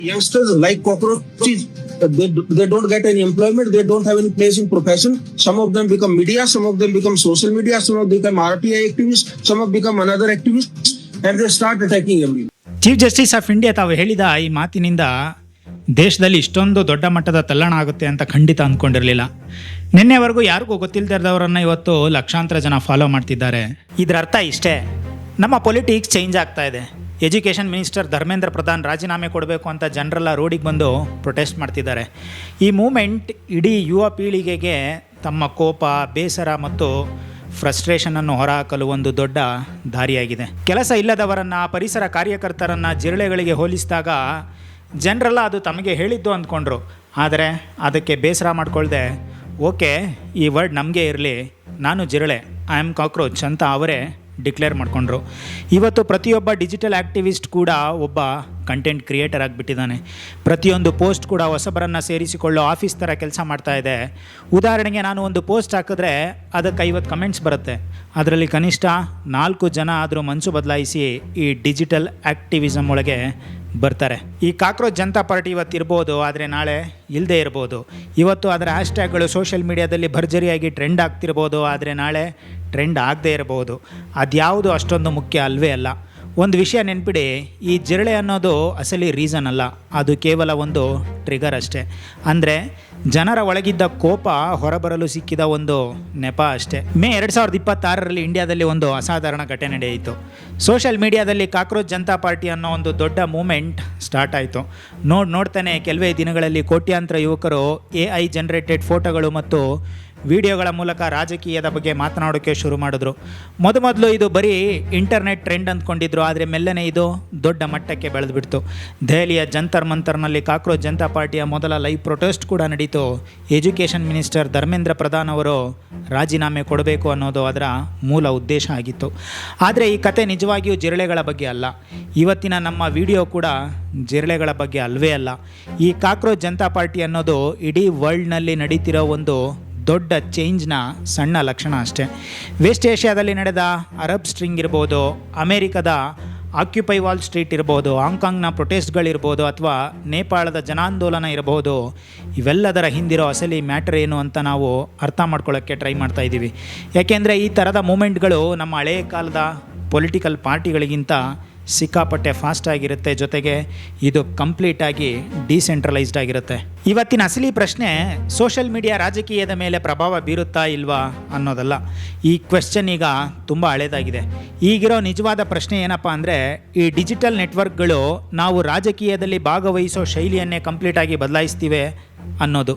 Youngsters like cockroaches, they don't get any employment, they don't have any place in profession. Some of them become media, some of them become social media, some of them become RTI activists, some of them become another activists, and they start attacking everyone. Chief justice of India ತಾವು ಹೇಳಿದ ಈ ಮಾತಿನಿಂದ ದೇಶದಲ್ಲಿ ಇಷ್ಟೊಂದು ದೊಡ್ಡ ಮಟ್ಟದ ತಲ್ಲಣ ಆಗುತ್ತೆ ಅಂತ ಖಂಡಿತ ಅಂದ್ಕೊಂಡಿರಲಿಲ್ಲ. ನಿನ್ನೆವರೆಗೂ ಯಾರಿಗೂ ಗೊತ್ತಿಲ್ಲದಿರೋರನ್ನ ಇವತ್ತು ಲಕ್ಷಾಂತರ ಜನ ಫಾಲೋ ಮಾಡ್ತಿದ್ದಾರೆ. ಇದರ ಅರ್ಥ ಇಷ್ಟೇ, ನಮ್ಮ ಪೊಲಿಟಿಕ್ಸ್ ಚೇಂಜ್ ಆಗ್ತಾ ಇದೆ. ಎಜುಕೇಷನ್ ಮಿನಿಸ್ಟರ್ ಧರ್ಮೇಂದ್ರ ಪ್ರಧಾನ್ ರಾಜೀನಾಮೆ ಕೊಡಬೇಕು ಅಂತ ಜನರೆಲ್ಲ ರೋಡಿಗೆ ಬಂದು ಪ್ರೊಟೆಸ್ಟ್ ಮಾಡ್ತಿದ್ದಾರೆ. ಈ ಮೂಮೆಂಟ್ ಇಡೀ ಯುವ ಪೀಳಿಗೆಗೆ ತಮ್ಮ ಕೋಪ, ಬೇಸರ ಮತ್ತು ಫ್ರಸ್ಟ್ರೇಷನನ್ನು ಹೊರಹಾಕಲು ಒಂದು ದೊಡ್ಡ ದಾರಿಯಾಗಿದೆ. ಕೆಲಸ ಇಲ್ಲದವರನ್ನು, ಪರಿಸರ ಕಾರ್ಯಕರ್ತರನ್ನು ಜಿರಳೆಗಳಿಗೆ ಹೋಲಿಸಿದಾಗ ಜನರೆಲ್ಲ ಅದು ತಮಗೆ ಹೇಳಿದ್ದು ಅಂದ್ಕೊಂಡ್ರು. ಆದರೆ ಅದಕ್ಕೆ ಬೇಸರ ಮಾಡಿಕೊಳ್ಳದೆ, ಓಕೆ ಈ ವರ್ಡ್ ನಮಗೆ ಇರಲಿ, ನಾನು ಜಿರಳೆ, ಐ ಆಮ್ ಕಾಕ್ರೋಚ್ ಅಂತ ಅವರೇ ಡಿಕ್ಲೇರ್ ಮಾಡಿಕೊಂಡ್ರು. ಇವತ್ತು ಪ್ರತಿಯೊಬ್ಬ ಡಿಜಿಟಲ್ ಆ್ಯಕ್ಟಿವಿಸ್ಟ್ ಕೂಡ ಒಬ್ಬ ಕಂಟೆಂಟ್ ಕ್ರಿಯೇಟರ್ ಆಗಿಬಿಟ್ಟಿದ್ದಾನೆ. ಪ್ರತಿಯೊಂದು ಪೋಸ್ಟ್ ಕೂಡ ಹೊಸಬರನ್ನು ಸೇರಿಸಿಕೊಳ್ಳೋ ಆಫೀಸ್ ಥರ ಕೆಲಸ ಮಾಡ್ತಾ ಇದೆ. ಉದಾಹರಣೆಗೆ ನಾನು ಒಂದು ಪೋಸ್ಟ್ ಹಾಕಿದ್ರೆ ಅದಕ್ಕೆ 50 ಕಮೆಂಟ್ಸ್ ಬರುತ್ತೆ. ಅದರಲ್ಲಿ ಕನಿಷ್ಠ 4 ಜನ ಆದರೂ ಮನಸ್ಸು ಬದಲಾಯಿಸಿ ಈ ಡಿಜಿಟಲ್ ಆ್ಯಕ್ಟಿವಿಸಮ್ ಒಳಗೆ ಬರ್ತಾರೆ. ಈ ಕಾಕ್ರೋಚ್ ಜನತಾ ಪಾರ್ಟಿ ಇವತ್ತು ಇರ್ಬೋದು, ಆದರೆ ನಾಳೆ ಇಲ್ಲದೆ ಇರ್ಬೋದು. ಇವತ್ತು ಅದರ ಹ್ಯಾಶ್ಟ್ಯಾಗ್ಗಳು ಸೋಷಿಯಲ್ ಮೀಡಿಯಾದಲ್ಲಿ ಭರ್ಜರಿಯಾಗಿ ಟ್ರೆಂಡ್ ಆಗ್ತಿರ್ಬೋದು, ಆದರೆ ನಾಳೆ ಟ್ರೆಂಡ್ ಆಗದೇ ಇರಬಹುದು. ಅದ್ಯಾವುದು ಅಷ್ಟೊಂದು ಮುಖ್ಯ ಅಲ್ವೇ ಅಲ್ಲ. ಒಂದು ವಿಷಯ ನೆನ್ಪಿಡಿ, ಈ ಜಿರಳೆ ಅನ್ನೋದು ಅಸಲಿ ರೀಸನ್ ಅಲ್ಲ, ಅದು ಕೇವಲ ಒಂದು ಟ್ರಿಗರ್ ಅಷ್ಟೇ. ಅಂದರೆ ಜನರ ಒಳಗಿದ್ದ ಕೋಪ ಹೊರಬರಲು ಸಿಕ್ಕಿದ ಒಂದು ನೆಪ ಅಷ್ಟೇ. ಮೇ 2026ರಲ್ಲಿ ಇಂಡಿಯಾದಲ್ಲಿ ಒಂದು ಅಸಾಧಾರಣ ಘಟನೆ ನಡೆಯಿತು. ಸೋಷಿಯಲ್ ಮೀಡಿಯಾದಲ್ಲಿ ಕಾಕ್ರೋಚ್ ಜನತಾ ಪಾರ್ಟಿ ಅನ್ನೋ ಒಂದು ದೊಡ್ಡ ಮೂಮೆಂಟ್ ಸ್ಟಾರ್ಟ್ ಆಯಿತು. ನೋಡ್ತಾನೆ ಕೆಲವೇ ದಿನಗಳಲ್ಲಿ ಕೋಟ್ಯಾಂತರ ಯುವಕರು AI ಜನರೇಟೆಡ್ ಫೋಟೋಗಳು ಮತ್ತು ವಿಡಿಯೋಗಳ ಮೂಲಕ ರಾಜಕೀಯದ ಬಗ್ಗೆ ಮಾತನಾಡೋಕ್ಕೆ ಶುರು ಮಾಡಿದ್ರು. ಮೊದಲು ಇದು ಬರೀ ಇಂಟರ್ನೆಟ್ ಟ್ರೆಂಡ್ ಅಂದ್ಕೊಂಡಿದ್ರು, ಆದರೆ ಮೆಲ್ಲನೆ ಇದು ದೊಡ್ಡ ಮಟ್ಟಕ್ಕೆ ಬೆಳೆದುಬಿಡ್ತು. ದೆಹಲಿಯ ಜಂತರ್ ಮಂತರ್ನಲ್ಲಿ ಕಾಕ್ರೋಚ್ ಜನತಾ ಪಾರ್ಟಿಯ ಮೊದಲ ಲೈವ್ ಪ್ರೊಟೆಸ್ಟ್ ಕೂಡ ನಡೀತು. ಎಜುಕೇಷನ್ ಮಿನಿಸ್ಟರ್ ಧರ್ಮೇಂದ್ರ ಪ್ರಧಾನ್ ಅವರು ರಾಜೀನಾಮೆ ಕೊಡಬೇಕು ಅನ್ನೋದು ಅದರ ಮೂಲ ಉದ್ದೇಶ ಆಗಿತ್ತು. ಆದರೆ ಈ ಕತೆ ನಿಜವಾಗಿಯೂ ಜಿರಳೆಗಳ ಬಗ್ಗೆ ಅಲ್ಲ. ಇವತ್ತಿನ ನಮ್ಮ ವಿಡಿಯೋ ಕೂಡ ಜಿರಳೆಗಳ ಬಗ್ಗೆ ಅಲ್ವೇ ಅಲ್ಲ. ಈ ಕಾಕ್ರೋಚ್ ಜನತಾ ಪಾರ್ಟಿ ಅನ್ನೋದು ಇಡೀ ವರ್ಲ್ಡ್ನಲ್ಲಿ ನಡೀತಿರೋ ಒಂದು ದೊಡ್ಡ ಚೇಂಜ್ನ ಸಣ್ಣ ಲಕ್ಷಣ ಅಷ್ಟೇ. ವೆಸ್ಟ್ ಏಷ್ಯಾದಲ್ಲಿ ನಡೆದ ಅರಬ್ ಸ್ಟ್ರಿಂಗ್ ಇರ್ಬೋದು, ಅಮೇರಿಕದ ಆಕ್ಯುಪೈ ವಾಲ್ ಸ್ಟ್ರೀಟ್ ಇರ್ಬೋದು, ಹಾಂಗ್ಕಾಂಗ್ನ ಪ್ರೊಟೆಸ್ಟ್ಗಳಿರ್ಬೋದು, ಅಥವಾ ನೇಪಾಳದ ಜನಾಂದೋಲನ ಇರಬಹುದು, ಇವೆಲ್ಲದರ ಹಿಂದಿರೋ ಅಸಲಿ ಮ್ಯಾಟರ್ ಏನು ಅಂತ ನಾವು ಅರ್ಥ ಮಾಡ್ಕೊಳ್ಳೋಕ್ಕೆ ಟ್ರೈ ಮಾಡ್ತಾ ಇದ್ದೀವಿ. ಯಾಕೆಂದರೆ ಈ ಥರದ ಮೂಮೆಂಟ್ಗಳು ನಮ್ಮ ಹಳೆಯ ಕಾಲದ ಪೊಲಿಟಿಕಲ್ ಪಾರ್ಟಿಗಳಿಗಿಂತ ಸಿಕ್ಕಾಪಟ್ಟೆ ಫಾಸ್ಟ್ ಆಗಿರುತ್ತೆ. ಜೊತೆಗೆ ಇದು ಕಂಪ್ಲೀಟಾಗಿ ಡಿಸೆಂಟ್ರಲೈಸ್ಡ್ ಆಗಿರುತ್ತೆ. ಇವತ್ತಿನ ಅಸಲಿ ಪ್ರಶ್ನೆ ಸೋಷಿಯಲ್ ಮೀಡಿಯಾ ರಾಜಕೀಯದ ಮೇಲೆ ಪ್ರಭಾವ ಬೀರುತ್ತಾ ಇಲ್ವಾ ಅನ್ನೋದಲ್ಲ. ಈ ಕ್ವೆಶ್ಚನ್ ಈಗ ತುಂಬ ಹಳೇದಾಗಿದೆ. ಈಗಿರೋ ನಿಜವಾದ ಪ್ರಶ್ನೆ ಏನಪ್ಪ ಅಂದರೆ, ಈ ಡಿಜಿಟಲ್ ನೆಟ್ವರ್ಕ್ಗಳು ನಾವು ರಾಜಕೀಯದಲ್ಲಿ ಭಾಗವಹಿಸೋ ಶೈಲಿಯನ್ನೇ ಕಂಪ್ಲೀಟಾಗಿ ಬದಲಾಯಿಸ್ತಿವೆ ಅನ್ನೋದು.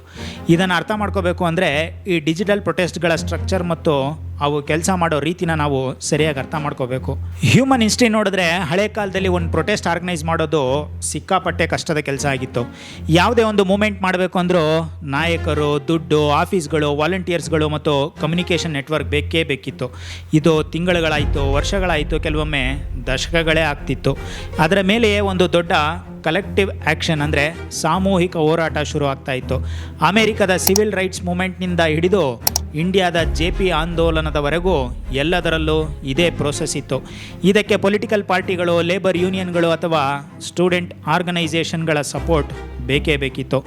ಇದನ್ನು ಅರ್ಥ ಮಾಡ್ಕೋಬೇಕು ಅಂದರೆ ಈ ಡಿಜಿಟಲ್ ಪ್ರೊಟೆಸ್ಟ್ಗಳ ಸ್ಟ್ರಕ್ಚರ್ ಮತ್ತು ಅವು ಕೆಲಸ ಮಾಡೋ ರೀತಿನ ನಾವು ಸರಿಯಾಗಿ ಅರ್ಥ ಮಾಡ್ಕೋಬೇಕು. ಹ್ಯೂಮನ್ ಹಿಸ್ಟ್ರಿ ನೋಡಿದ್ರೆ ಹಳೆ ಕಾಲದಲ್ಲಿ ಒಂದು ಪ್ರೊಟೆಸ್ಟ್ ಆರ್ಗನೈಸ್ ಮಾಡೋದು ಸಿಕ್ಕಾಪಟ್ಟೆ ಕಷ್ಟದ ಕೆಲಸ ಆಗಿತ್ತು. ಯಾವುದೇ ಒಂದು ಮೂಮೆಂಟ್ ಮಾಡಬೇಕು ಅಂದರೂ ನಾಯಕರು, ದುಡ್ಡು, ಆಫೀಸ್ಗಳು, ವಾಲಂಟಿಯರ್ಸ್ಗಳು ಮತ್ತು ಕಮ್ಯುನಿಕೇಷನ್ ನೆಟ್ವರ್ಕ್ ಬೇಕಿತ್ತು. ಇದು ತಿಂಗಳುಗಳಾಯಿತು, ವರ್ಷಗಳಾಯಿತು, ಕೆಲವೊಮ್ಮೆ ದಶಕಗಳೇ ಆಗ್ತಿತ್ತು. ಅದರ ಮೇಲೆಯೇ ಒಂದು ದೊಡ್ಡ ಕಲೆಕ್ಟಿವ್ ಆ್ಯಕ್ಷನ್ ಅಂದರೆ ಸಾಮೂಹಿಕ ಹೋರಾಟ ಶುರು ಆಗ್ತಾ ಇತ್ತು. ಅಮೇರಿಕದ ಸಿವಿಲ್ ರೈಟ್ಸ್ ಮೂಮೆಂಟ್ನಿಂದ ಹಿಡಿದು ಇಂಡಿಯಾದ JP ಆಂದೋಲನದವರೆಗೂ ಎಲ್ಲದರಲ್ಲೂ ಇದೇ ಪ್ರೋಸೆಸ್ ಇತ್ತು. ಇದಕ್ಕೆ ಪೊಲಿಟಿಕಲ್ ಪಾರ್ಟಿಗಳು, ಲೇಬರ್ ಯೂನಿಯನ್ಗಳು ಅಥವಾ ಸ್ಟೂಡೆಂಟ್ ಆರ್ಗನೈಸೇಷನ್ಗಳ ಸಪೋರ್ಟ್ ಬೇಕಿತ್ತು.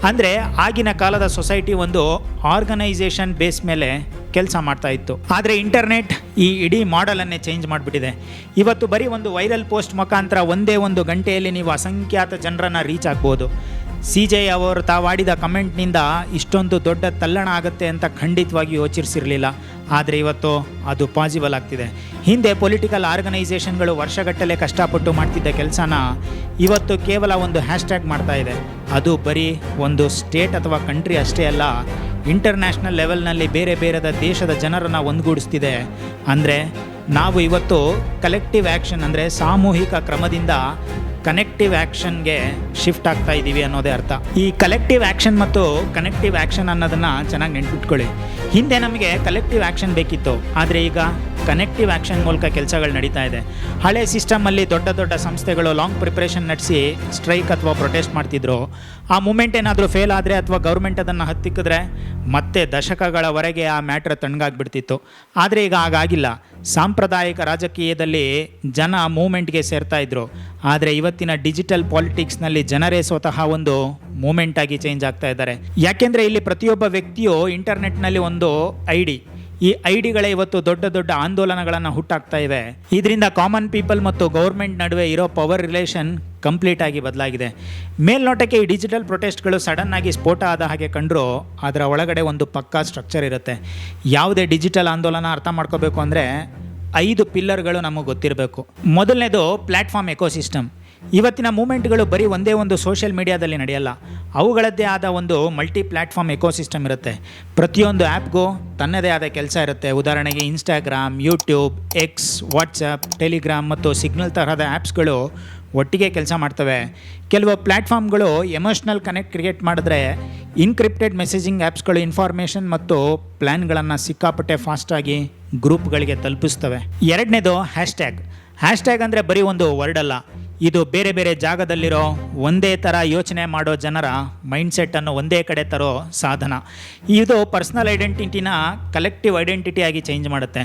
ಅಂದರೆ ಆಗಿನ ಕಾಲದ ಸೊಸೈಟಿ ಒಂದು ಆರ್ಗನೈಸೇಷನ್ ಬೇಸ್ ಮೇಲೆ ಕೆಲಸ ಮಾಡ್ತಾ ಇತ್ತು. ಆದರೆ ಇಂಟರ್ನೆಟ್ ಈ ಇಡೀ ಮಾಡೆಲನ್ನೇ ಚೇಂಜ್ ಮಾಡಿಬಿಟ್ಟಿದೆ. ಇವತ್ತು ಬರೀ ಒಂದು ವೈರಲ್ ಪೋಸ್ಟ್ ಮುಖಾಂತರ ಒಂದೇ ಒಂದು ಗಂಟೆಯಲ್ಲಿ ನೀವು ಅಸಂಖ್ಯಾತ ಜನರನ್ನು ರೀಚ್ ಆಗ್ಬೋದು. CJ ಅವರು ತಾವಾಡಿದ ಕಮೆಂಟ್ನಿಂದ ಇಷ್ಟೊಂದು ದೊಡ್ಡ ತಲ್ಲಣ ಆಗುತ್ತೆ ಅಂತ ಖಂಡಿತವಾಗಿ ಯೋಚಿಸಿರಲಿಲ್ಲ. ಆದರೆ ಇವತ್ತು ಅದು ಪಾಸಿಬಲ್ ಆಗ್ತಿದೆ. ಹಿಂದೆ ಪೊಲಿಟಿಕಲ್ ಆರ್ಗನೈಸೇಷನ್ಗಳು ವರ್ಷಗಟ್ಟಲೆ ಕಷ್ಟಪಟ್ಟು ಮಾಡ್ತಿದ್ದ ಕೆಲಸನ ಇವತ್ತು ಕೇವಲ ಒಂದು ಹ್ಯಾಶ್ಟ್ಯಾಗ್ ಮಾಡ್ತಾ ಇದೆ. ಅದು ಬರೀ ಒಂದು ಸ್ಟೇಟ್ ಅಥವಾ ಕಂಟ್ರಿ ಅಷ್ಟೇ ಅಲ್ಲ, ಇಂಟರ್ನ್ಯಾಷನಲ್ ಲೆವೆಲ್ನಲ್ಲಿ ಬೇರೆ ದೇಶದ ಜನರನ್ನು ಒಂದುಗೂಡಿಸ್ತಿದೆ. ಅಂದರೆ ನಾವು ಇವತ್ತು ಕಲೆಕ್ಟಿವ್ ಆ್ಯಕ್ಷನ್ ಅಂದರೆ ಸಾಮೂಹಿಕ ಕ್ರಮದಿಂದ ಕನೆಕ್ಟಿವ್ ಆ್ಯಕ್ಷನ್ಗೆ ಶಿಫ್ಟ್ ಆಗ್ತಾ ಇದ್ದೀವಿ ಅನ್ನೋದೇ ಅರ್ಥ. ಈ ಕಲೆಕ್ಟಿವ್ ಆ್ಯಕ್ಷನ್ ಮತ್ತು ಕನೆಕ್ಟಿವ್ ಆ್ಯಕ್ಷನ್ ಅನ್ನೋದನ್ನು ಚೆನ್ನಾಗಿ ನೆನ್ಪಿಟ್ಕೊಳ್ಳಿ. ಹಿಂದೆ ನಮಗೆ ಕಲೆಕ್ಟಿವ್ ಆ್ಯಕ್ಷನ್ ಬೇಕಿತ್ತು, ಆದರೆ ಈಗ ಕನೆಕ್ಟಿವ್ ಆ್ಯಕ್ಷನ್ ಮೂಲಕ ಕೆಲಸಗಳು ನಡೀತಾ ಇದೆ. ಹಳೆ ಸಿಸ್ಟಮಲ್ಲಿ ದೊಡ್ಡ ದೊಡ್ಡ ಸಂಸ್ಥೆಗಳು ಲಾಂಗ್ ಪ್ರಿಪ್ರೇಷನ್ ನಡೆಸಿ ಸ್ಟ್ರೈಕ್ ಅಥವಾ ಪ್ರೊಟೆಸ್ಟ್ ಮಾಡ್ತಿದ್ರು. ಆ ಮೂಮೆಂಟ್ ಏನಾದರೂ ಫೇಲ್ ಆದರೆ ಅಥವಾ ಗೌರ್ಮೆಂಟ್ ಅದನ್ನು ಹತ್ತಿಕ್ಕಿದ್ರೆ ಮತ್ತೆ ದಶಕಗಳವರೆಗೆ ಆ ಮ್ಯಾಟ್ರ್ ತಣ್ಣಗಾಗ್ಬಿಡ್ತಿತ್ತು. ಆದರೆ ಈಗ ಹಾಗಾಗಿಲ್ಲ. ಸಾಂಪ್ರದಾಯಿಕ ರಾಜಕೀಯದಲ್ಲಿ ಜನ ಮೂಮೆಂಟ್ಗೆ ಸೇರ್ತಾ ಇದ್ರು. ಆದರೆ ಇವತ್ತಿನ ಡಿಜಿಟಲ್ ಪಾಲಿಟಿಕ್ಸ್ನಲ್ಲಿ ಜನರೇ ಸ್ವತಃ ಒಂದು ಮೂಮೆಂಟ್ ಆಗಿ ಚೇಂಜ್ ಆಗ್ತಾ ಇದ್ದಾರೆ. ಯಾಕೆಂದರೆ ಇಲ್ಲಿ ಪ್ರತಿಯೊಬ್ಬ ವ್ಯಕ್ತಿಯು ಇಂಟರ್ನೆಟ್ನಲ್ಲಿ ಒಂದು ಈ ಐಡಿಗಳೇ ಇವತ್ತು ದೊಡ್ಡ ದೊಡ್ಡ ಆಂದೋಲನಗಳನ್ನು ಹುಟ್ಟಾಕ್ತಾ ಇವೆ. ಇದರಿಂದ ಕಾಮನ್ ಪೀಪಲ್ ಮತ್ತು ಗೌರ್ಮೆಂಟ್ ನಡುವೆ ಇರೋ ಪವರ್ ರಿಲೇಷನ್ ಕಂಪ್ಲೀಟ್ ಆಗಿ ಬದಲಾಗಿದೆ. ಮೇಲ್ನೋಟಕ್ಕೆ ಈ ಡಿಜಿಟಲ್ ಪ್ರೊಟೆಸ್ಟ್ಗಳು ಸಡನ್ ಆಗಿ ಸ್ಫೋಟ ಆದ ಹಾಗೆ ಕಂಡ್ರು ಅದರ ಒಳಗಡೆ ಒಂದು ಪಕ್ಕಾ ಸ್ಟ್ರಕ್ಚರ್ ಇರುತ್ತೆ. ಯಾವುದೇ ಡಿಜಿಟಲ್ ಆಂದೋಲನ ಅರ್ಥ ಮಾಡ್ಕೋಬೇಕು ಅಂದರೆ 5 ಪಿಲ್ಲರ್ಗಳು ನಮಗೆ ಗೊತ್ತಿರಬೇಕು. ಮೊದಲನೇದು ಪ್ಲ್ಯಾಟ್ಫಾರ್ಮ್ ಎಕೋಸಿಸ್ಟಮ್. ಇವತ್ತಿನ ಮೂಮೆಂಟ್ಗಳು ಬರೀ ಒಂದೇ ಒಂದು ಸೋಷಿಯಲ್ ಮೀಡಿಯಾದಲ್ಲಿ ನಡೆಯಲ್ಲ. ಅವುಗಳದ್ದೇ ಆದ ಒಂದು ಮಲ್ಟಿ ಪ್ಲ್ಯಾಟ್ಫಾರ್ಮ್ ಎಕೋಸಿಸ್ಟಮ್ ಇರುತ್ತೆ. ಪ್ರತಿಯೊಂದು ಆ್ಯಪ್ಗೂ ತನ್ನದೇ ಆದ ಕೆಲಸ ಇರುತ್ತೆ. ಉದಾಹರಣೆಗೆ Instagram, YouTube, X, WhatsApp, Telegram ಮತ್ತು ಸಿಗ್ನಲ್ ತರಹದ ಆ್ಯಪ್ಸ್ಗಳು ಒಟ್ಟಿಗೆ ಕೆಲಸ ಮಾಡ್ತವೆ. ಕೆಲವು ಪ್ಲ್ಯಾಟ್ಫಾರ್ಮ್ಗಳು ಎಮೋಷ್ನಲ್ ಕನೆಕ್ಟ್ ಕ್ರಿಯೇಟ್ ಮಾಡಿದ್ರೆ ಇನ್ಕ್ರಿಪ್ಟೆಡ್ ಮೆಸೇಜಿಂಗ್ ಆ್ಯಪ್ಸ್ಗಳು ಇನ್ಫಾರ್ಮೇಷನ್ ಮತ್ತು ಪ್ಲ್ಯಾನ್ಗಳನ್ನು ಸಿಕ್ಕಾಪಟ್ಟೆ ಫಾಸ್ಟಾಗಿ ಗ್ರೂಪ್ಗಳಿಗೆ ತಲುಪಿಸ್ತವೆ. ಎರಡನೇದು ಹ್ಯಾಶ್ಟ್ಯಾಗ್ ಅಂದರೆ ಬರೀ ಒಂದು ವರ್ಡ್ ಅಲ್ಲ. ಇದು ಬೇರೆ ಬೇರೆ ಜಾಗದಲ್ಲಿರೋ ಒಂದೇ ಥರ ಯೋಚನೆ ಮಾಡೋ ಜನರ ಮೈಂಡ್ಸೆಟ್ಟನ್ನು ಒಂದೇ ಕಡೆ ತರೋ ಸಾಧನ. ಇದು ಪರ್ಸ್ನಲ್ ಐಡೆಂಟಿಟಿನ ಕಲೆಕ್ಟಿವ್ ಐಡೆಂಟಿಟಿಯಾಗಿ ಚೇಂಜ್ ಮಾಡುತ್ತೆ.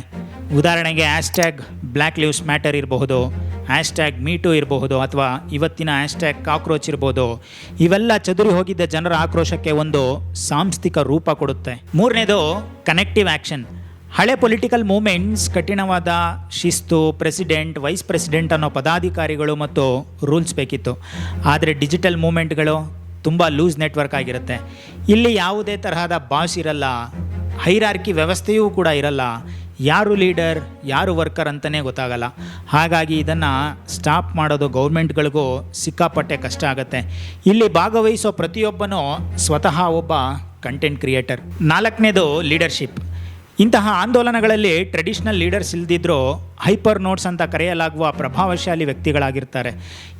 ಉದಾಹರಣೆಗೆ ಹ್ಯಾಶ್ಟ್ಯಾಗ್ ಬ್ಲ್ಯಾಕ್ ಲಿವ್ಸ್ ಮ್ಯಾಟರ್ ಇರಬಹುದು, ಹ್ಯಾಶ್ಟ್ಯಾಗ್ ಮೀಟು ಇರಬಹುದು, ಅಥವಾ ಇವತ್ತಿನ ಹ್ಯಾಶ್ಟ್ಯಾಗ್ ಕಾಕ್ರೋಚ್ ಇರ್ಬೋದು. ಇವೆಲ್ಲ ಚದುರಿ ಹೋಗಿದ್ದ ಜನರ ಆಕ್ರೋಶಕ್ಕೆ ಒಂದು ಸಾಂಸ್ಥಿಕ ರೂಪ ಕೊಡುತ್ತೆ. ಮೂರನೇದು ಕನೆಕ್ಟಿವ್ ಆ್ಯಕ್ಷನ್. ಹಳೆ ಪೊಲಿಟಿಕಲ್ ಮೂಮೆಂಟ್ಸ್ ಕಠಿಣವಾದ ಶಿಸ್ತು, ಪ್ರೆಸಿಡೆಂಟ್, ವೈಸ್ ಪ್ರೆಸಿಡೆಂಟ್ ಅನ್ನೋ ಪದಾಧಿಕಾರಿಗಳು ಮತ್ತು ರೂಲ್ಸ್ ಬೇಕಿತ್ತು. ಆದರೆ ಡಿಜಿಟಲ್ ಮೂಮೆಂಟ್ಗಳು ತುಂಬ ಲೂಸ್ ನೆಟ್ವರ್ಕ್ ಆಗಿರುತ್ತೆ. ಇಲ್ಲಿ ಯಾವುದೇ ತರಹದ ಬಾಸ್ ಇರಲ್ಲ, ಹೈರಾರ್ಕಿ ವ್ಯವಸ್ಥೆಯೂ ಕೂಡ ಇರಲ್ಲ. ಯಾರು ಲೀಡರ್, ಯಾರು ವರ್ಕರ್ ಅಂತಲೇ ಗೊತ್ತಾಗಲ್ಲ. ಹಾಗಾಗಿ ಇದನ್ನು ಸ್ಟಾಪ್ ಮಾಡೋದು ಗೌರ್ಮೆಂಟ್ಗಳಿಗೂ ಸಿಕ್ಕಾಪಟ್ಟೆ ಕಷ್ಟ ಆಗುತ್ತೆ. ಇಲ್ಲಿ ಭಾಗವಹಿಸೋ ಪ್ರತಿಯೊಬ್ಬನೂ ಸ್ವತಃ ಒಬ್ಬ ಕಂಟೆಂಟ್ ಕ್ರಿಯೇಟರ್. ನಾಲ್ಕನೇದು ಲೀಡರ್ಶಿಪ್. ಇಂತಹ ಆಂದೋಲನಗಳಲ್ಲಿ ಟ್ರೆಡಿಷನಲ್ ಲೀಡರ್ಸ್ ಇಲ್ದಿದ್ರೂ ಹೈಪರ್ ನೋಟ್ಸ್ ಅಂತ ಕರೆಯಲಾಗುವ ಪ್ರಭಾವಶಾಲಿ ವ್ಯಕ್ತಿಗಳಾಗಿರ್ತಾರೆ.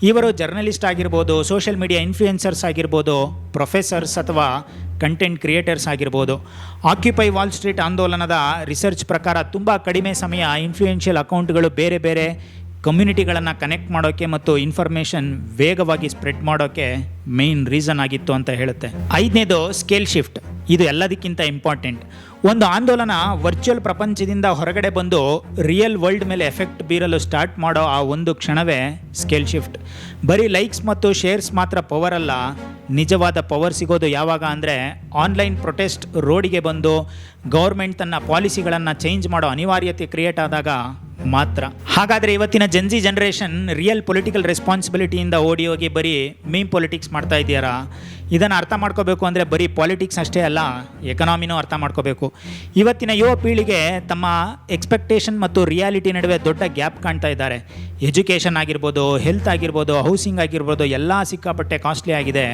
ಇವರು ಜರ್ನಲಿಸ್ಟ್ ಆಗಿರ್ಬೋದು, ಸೋಷಿಯಲ್ ಮೀಡಿಯಾ ಇನ್ಫ್ಲೂಯೆನ್ಸರ್ಸ್ ಆಗಿರ್ಬೋದು, ಪ್ರೊಫೆಸರ್ಸ್ ಅಥವಾ ಕಂಟೆಂಟ್ ಕ್ರಿಯೇಟರ್ಸ್ ಆಗಿರ್ಬೋದು. ಆಕ್ಯುಪೈ ವಾಲ್ ಸ್ಟ್ರೀಟ್ ಆಂದೋಲನದ ರಿಸರ್ಚ್ ಪ್ರಕಾರ ತುಂಬ ಕಡಿಮೆ ಸಮಯ ಇನ್ಫ್ಲೂಯೆನ್ಷಿಯಲ್ ಅಕೌಂಟ್ಗಳು ಬೇರೆ ಬೇರೆ ಕಮ್ಯುನಿಟಿಗಳನ್ನು ಕನೆಕ್ಟ್ ಮಾಡೋಕ್ಕೆ ಮತ್ತು ಇನ್ಫಾರ್ಮೇಷನ್ ವೇಗವಾಗಿ ಸ್ಪ್ರೆಡ್ ಮಾಡೋಕ್ಕೆ ಮೇನ್ ರೀಸನ್ ಆಗಿತ್ತು ಅಂತ ಹೇಳುತ್ತೆ. ಐದನೇದು ಸ್ಕೇಲ್ ಶಿಫ್ಟ್. ಇದು ಎಲ್ಲದಕ್ಕಿಂತ ಇಂಪಾರ್ಟೆಂಟ್. ಒಂದು ಆಂದೋಲನ ವರ್ಚುವಲ್ ಪ್ರಪಂಚದಿಂದ ಹೊರಗಡೆ ಬಂದು ರಿಯಲ್ ವರ್ಲ್ಡ್ ಮೇಲೆ ಎಫೆಕ್ಟ್ ಬೀರಲು ಸ್ಟಾರ್ಟ್ ಮಾಡೋ ಆ ಒಂದು ಕ್ಷಣವೇ ಸ್ಕೇಲ್ ಶಿಫ್ಟ್. ಬರೀ ಲೈಕ್ಸ್ ಮತ್ತು ಶೇರ್ಸ್ ಮಾತ್ರ ಪವರ್ ಅಲ್ಲ. ನಿಜವಾದ ಪವರ್ ಸಿಗೋದು ಯಾವಾಗ ಅಂದರೆ ಆನ್ಲೈನ್ ಪ್ರೊಟೆಸ್ಟ್ ರೋಡಿಗೆ ಬಂದು ಗೌರ್ಮೆಂಟ್ ತನ್ನ ಪಾಲಿಸಿಗಳನ್ನು ಚೇಂಜ್ ಮಾಡೋ ಅನಿವಾರ್ಯತೆ ಕ್ರಿಯೇಟ್ ಆದಾಗ ಮಾತ್ರ. ಹಾಗಾದರೆ ಇವತ್ತಿನ ಜೆನ್ಜಿ ಜನರೇಷನ್ ರಿಯಲ್ ಪೊಲಿಟಿಕಲ್ ರೆಸ್ಪಾನ್ಸಿಬಿಲಿಟಿಯಿಂದ ಓಡಿ ಹೋಗಿ ಬರೀ ಮೀಮ್ ಪೊಲಿಟಿಕ್ಸ್ ಮಾಡ್ತಾ ಇದೆಯಾರಾ? ಇದನ್ನು ಅರ್ಥ ಮಾಡ್ಕೋಬೇಕು ಅಂದರೆ ಬರೀ ಪಾಲಿಟಿಕ್ಸ್ ಅಷ್ಟೇ ಅಲ್ಲ, ಎಕನಾಮಿನೂ ಅರ್ಥ ಮಾಡ್ಕೋಬೇಕು. ಇವತ್ತಿನ ಯುವ ಪೀಳಿಗೆ ತಮ್ಮ ಎಕ್ಸ್ಪೆಕ್ಟೇಷನ್ ಮತ್ತು ರಿಯಾಲಿಟಿ ನಡುವೆ ದೊಡ್ಡ ಗ್ಯಾಪ್ ಕಾಣ್ತಾ ಇದ್ದಾರೆ. ಎಜುಕೇಷನ್ ಆಗಿರ್ಬೋದು, ಹೆಲ್ತ್ ಆಗಿರ್ಬೋದು, ಹೌಸಿಂಗ್ ಆಗಿರ್ಬೋದು, ಎಲ್ಲ ಸಿಕ್ಕಾಪಟ್ಟೆ ಕಾಸ್ಟ್ಲಿ ಆಗಿದೆ.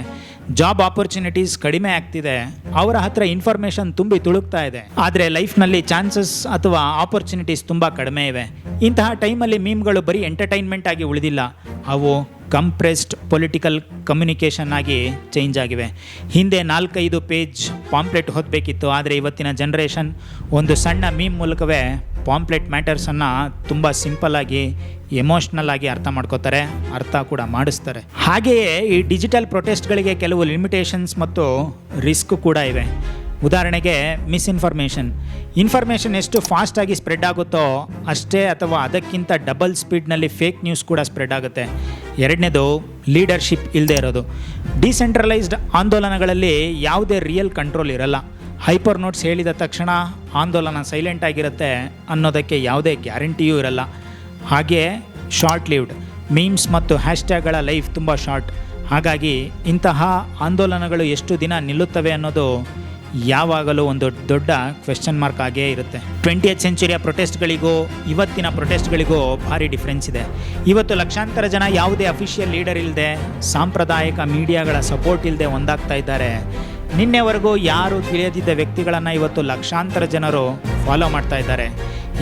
ಜಾಬ್ ಆಪರ್ಚುನಿಟೀಸ್ ಕಡಿಮೆ ಆಗ್ತಿದೆ. ಅವರ ಹತ್ರ ಇನ್ಫಾರ್ಮೇಷನ್ ತುಂಬಿ ತುಳುಕ್ತಾ ಇದೆ. ಆದರೆ ಲೈಫ್ನಲ್ಲಿ ಚಾನ್ಸಸ್ ಅಥವಾ ಆಪರ್ಚುನಿಟೀಸ್ ತುಂಬ ಕಡಿಮೆ ಇವೆ. ಇಂತಹ ಟೈಮಲ್ಲಿ ಮೀಮ್ಗಳು ಬರೀ ಎಂಟರ್ಟೈನ್ಮೆಂಟ್ ಆಗಿ ಉಳಿದಿಲ್ಲ, ಅವು ಕಂಪ್ರೆಸ್ಡ್ ಪೊಲಿಟಿಕಲ್ ಕಮ್ಯುನಿಕೇಷನ್ ಆಗಿ ಚೇಂಜ್ ಆಗಿವೆ. ಹಿಂದೆ 4-5 ಪೇಜ್ ಪಾಂಪ್ಲೆಟ್ ಹೊತ್ತಬೇಕಿತ್ತು. ಆದರೆ ಇವತ್ತಿನ ಜನ್ರೇಷನ್ ಒಂದು ಸಣ್ಣ ಮೀಮ್ ಮೂಲಕವೇ ಪಾಂಪ್ಲೆಟ್ ಮ್ಯಾಟರ್ಸನ್ನು ತುಂಬ ಸಿಂಪಲ್ಲಾಗಿ, ಎಮೋಷ್ನಲ್ ಆಗಿ ಅರ್ಥ ಮಾಡ್ಕೋತಾರೆ, ಅರ್ಥ ಕೂಡ ಮಾಡಿಸ್ತಾರೆ. ಹಾಗೆಯೇ ಈ ಡಿಜಿಟಲ್ ಪ್ರೊಟೆಸ್ಟ್ಗಳಿಗೆ ಕೆಲವು ಲಿಮಿಟೇಷನ್ಸ್ ಮತ್ತು ರಿಸ್ಕ್ ಕೂಡ ಇವೆ. ಉದಾಹರಣೆಗೆ ಇನ್ಫಾರ್ಮೇಷನ್ ಎಷ್ಟು ಫಾಸ್ಟಾಗಿ ಸ್ಪ್ರೆಡ್ ಆಗುತ್ತೋ ಅಷ್ಟೇ ಅಥವಾ ಅದಕ್ಕಿಂತ ಡಬಲ್ ಸ್ಪೀಡ್ನಲ್ಲಿ ಫೇಕ್ ನ್ಯೂಸ್ ಕೂಡ ಸ್ಪ್ರೆಡ್ ಆಗುತ್ತೆ. ಎರಡನೇದು ಲೀಡರ್ಶಿಪ್ ಇಲ್ಲದೆ ಇರೋದು. ಡಿಸೆಂಟ್ರಲೈಸ್ಡ್ ಆಂದೋಲನಗಳಲ್ಲಿ ಯಾವುದೇ ರಿಯಲ್ ಕಂಟ್ರೋಲ್ ಇರಲ್ಲ. ಹೈಪರ್ ನೋಟ್ಸ್ ಹೇಳಿದ ತಕ್ಷಣ ಆಂದೋಲನ ಸೈಲೆಂಟ್ ಆಗಿರುತ್ತೆ ಅನ್ನೋದಕ್ಕೆ ಯಾವುದೇ ಗ್ಯಾರಂಟಿಯೂ ಇರಲ್ಲ. ಹಾಗೆಯೇ ಶಾರ್ಟ್ ಲಿವ್ಡ್ ಮೀಮ್ಸ್ ಮತ್ತು ಹ್ಯಾಶ್ಟ್ಯಾಗ್ಗಳ ಲೈಫ್ ತುಂಬ ಶಾರ್ಟ್. ಹಾಗಾಗಿ ಇಂತಹ ಆಂದೋಲನಗಳು ಎಷ್ಟು ದಿನ ನಿಲ್ಲುತ್ತವೆ ಅನ್ನೋದು ಯಾವಾಗಲೂ ಒಂದು ದೊಡ್ಡ ಕ್ವೆಶ್ಚನ್ ಮಾರ್ಕ್ ಆಗೇ ಇರುತ್ತೆ. 20th ಸೆಂಚುರಿಯ ಪ್ರೊಟೆಸ್ಟ್ಗಳಿಗೂ ಇವತ್ತಿನ ಪ್ರೊಟೆಸ್ಟ್ಗಳಿಗೂ ಭಾರಿ ಡಿಫ್ರೆನ್ಸ್ ಇದೆ. ಇವತ್ತು ಲಕ್ಷಾಂತರ ಜನ ಯಾವುದೇ ಅಫಿಷಿಯಲ್ ಲೀಡರ್ ಇಲ್ಲದೆ, ಸಾಂಪ್ರದಾಯಿಕ ಮೀಡಿಯಾಗಳ ಸಪೋರ್ಟ್ ಇಲ್ಲದೆ ಒಂದಾಗ್ತಾ ಇದ್ದಾರೆ. ನಿನ್ನೆವರೆಗೂ ಯಾರು ತಿಳಿಯದಿದ್ದ ವ್ಯಕ್ತಿಗಳನ್ನು ಇವತ್ತು ಲಕ್ಷಾಂತರ ಜನರು ಫಾಲೋ ಮಾಡ್ತಾ ಇದ್ದಾರೆ.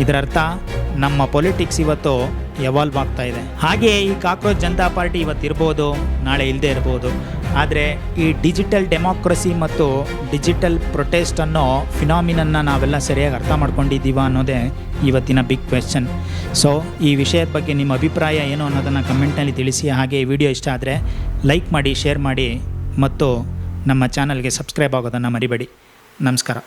ಇದರರ್ಥ ನಮ್ಮ ಪೊಲಿಟಿಕ್ಸ್ ಇವತ್ತು ಎವಾಲ್ವ್ ಆಗ್ತಾ ಇದೆ. ಹಾಗೆಯೇ ಈ ಕಾಕ್ರೋಚ್ ಜನತಾ ಪಾರ್ಟಿ ಇವತ್ತು ಇರ್ಬೋದು, ನಾಳೆ ಇಲ್ಲದೆ ಇರ್ಬೋದು. ಆದರೆ ಈ ಡಿಜಿಟಲ್ ಡೆಮೋಕ್ರಸಿ ಮತ್ತು ಡಿಜಿಟಲ್ ಪ್ರೊಟೆಸ್ಟ್ ಅನ್ನೋ ಫಿನಾಮಿನನ್ನ ನಾವೆಲ್ಲ ಸರಿಯಾಗಿ ಅರ್ಥ ಮಾಡ್ಕೊಂಡಿದ್ದೀವ ಅನ್ನೋದೇ ಇವತ್ತಿನ ಬಿಗ್ ಕ್ವೆಶ್ಚನ್. ಸೊ ಈ ವಿಷಯದ ಬಗ್ಗೆ ನಿಮ್ಮ ಅಭಿಪ್ರಾಯ ಏನು ಅನ್ನೋದನ್ನು ಕಮೆಂಟ್ನಲ್ಲಿ ತಿಳಿಸಿ. ಹಾಗೆ ಈ ವಿಡಿಯೋ ಇಷ್ಟ ಆದರೆ ಲೈಕ್ ಮಾಡಿ, ಶೇರ್ ಮಾಡಿ ಮತ್ತು ನಮ್ಮ ಚಾನಲ್ಗೆ ಸಬ್ಸ್ಕ್ರೈಬ್ ಆಗೋದನ್ನು ಮರಿಬೇಡಿ. ನಮಸ್ಕಾರ.